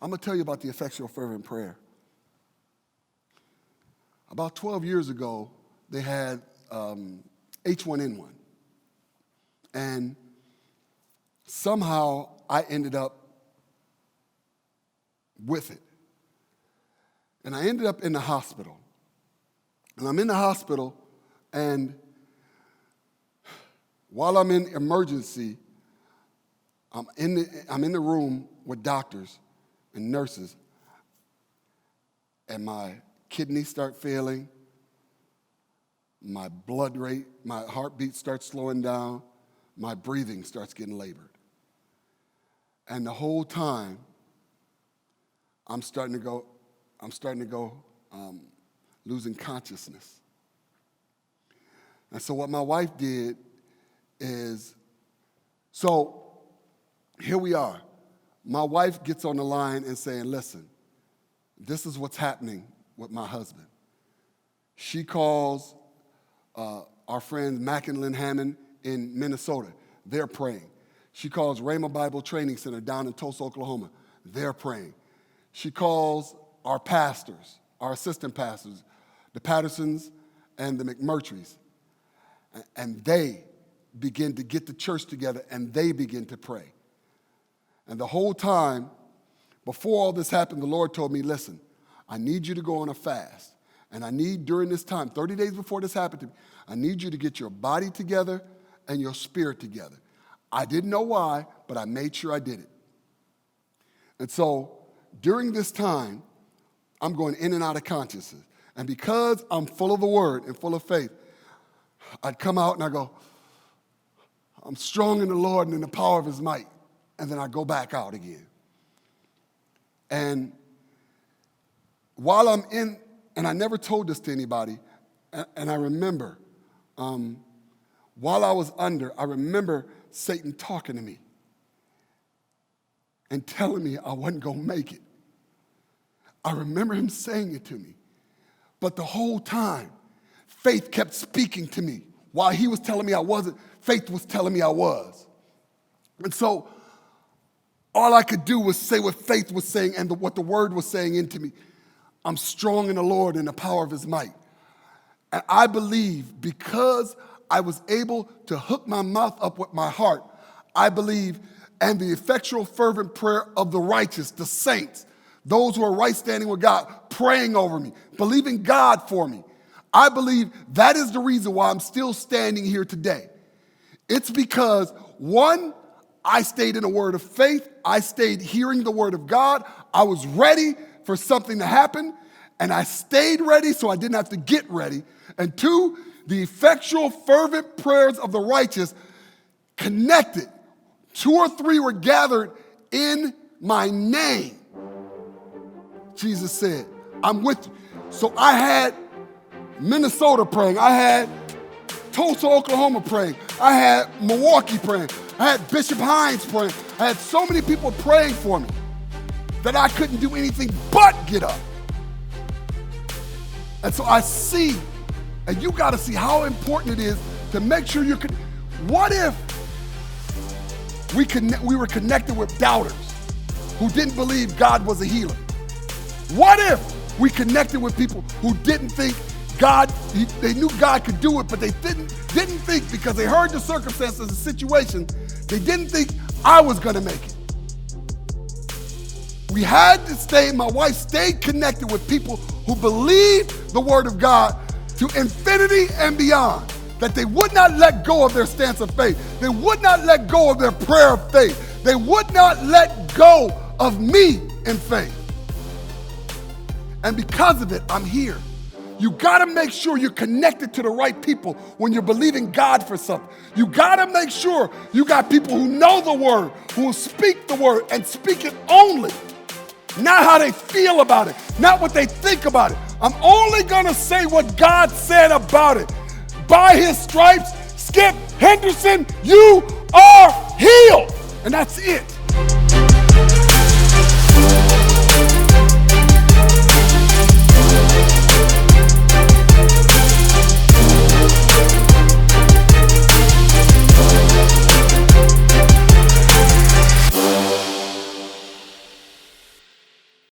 I'm going to tell you about the effectual fervent prayer. About 12 years ago, they had H1N1. And somehow I ended up with it. And I ended up in the hospital. And I'm in the hospital, and while I'm in emergency, I'm in the room with doctors and nurses, and my kidneys start failing, my blood rate, my heartbeat starts slowing down, my breathing starts getting labored. And the whole time, I'm starting to go losing consciousness. And so what my wife did is, so here we are. My wife gets on the line and saying, listen, this is what's happening with my husband. She calls our friends Mack and Lynn Hammond in Minnesota. They're praying. She calls Rhema Bible Training Center down in Tulsa, Oklahoma. They're praying. She calls our pastors, our assistant pastors, the Pattersons and the McMurtrys, and they begin to get the church together, and they begin to pray. And the whole time, before all this happened, the Lord told me, listen, I need you to go on a fast. And I need, during this time, 30 days before this happened to me, I need you to get your body together and your spirit together. I didn't know why, but I made sure I did it. And so during this time, I'm going in and out of consciousness. And because I'm full of the word and full of faith, I'd come out and I go, I'm strong in the Lord and in the power of his might. And then I go back out again. And while I'm in, and I never told this to anybody, and I remember, while I was under, I remember Satan talking to me and telling me I wasn't going to make it. I remember him saying it to me. But the whole time, faith kept speaking to me. While he was telling me I wasn't, faith was telling me I was. And so all I could do was say what faith was saying and what the word was saying into me. I'm strong in the Lord and the power of his might. And I believe because I was able to hook my mouth up with my heart, I believe, and the effectual fervent prayer of the righteous, the saints, those who are right standing with God, praying over me, believing God for me. I believe that is the reason why I'm still standing here today. It's because, one, I stayed in a word of faith. I stayed hearing the word of God. I was ready for something to happen, and I stayed ready so I didn't have to get ready. And two, the effectual fervent prayers of the righteous connected. 2 or 3 were gathered in my name. Jesus said, I'm with you. So I had Minnesota praying. I had Tulsa, Oklahoma praying. I had Milwaukee praying. I had Bishop Hines praying. I had so many people praying for me that I couldn't do anything but get up. And so I see, and you got to see how important it is to make sure you can. What if we were connected with doubters who didn't believe God was a healer? What if we connected with people who didn't think God, they knew God could do it, but they didn't think, because they heard the circumstances and the situation, they didn't think I was going to make it. We had to stay, my wife stayed connected with people who believed the word of God to infinity and beyond, that they would not let go of their stance of faith. They would not let go of their prayer of faith. They would not let go of me in faith. And because of it, I'm here. You gotta make sure you're connected to the right people when you're believing God for something. You gotta make sure you got people who know the word, who will speak the word and speak it only. Not how they feel about it, not what they think about it. I'm only gonna say what God said about it. By his stripes, Skip Henderson, you are healed. And that's it.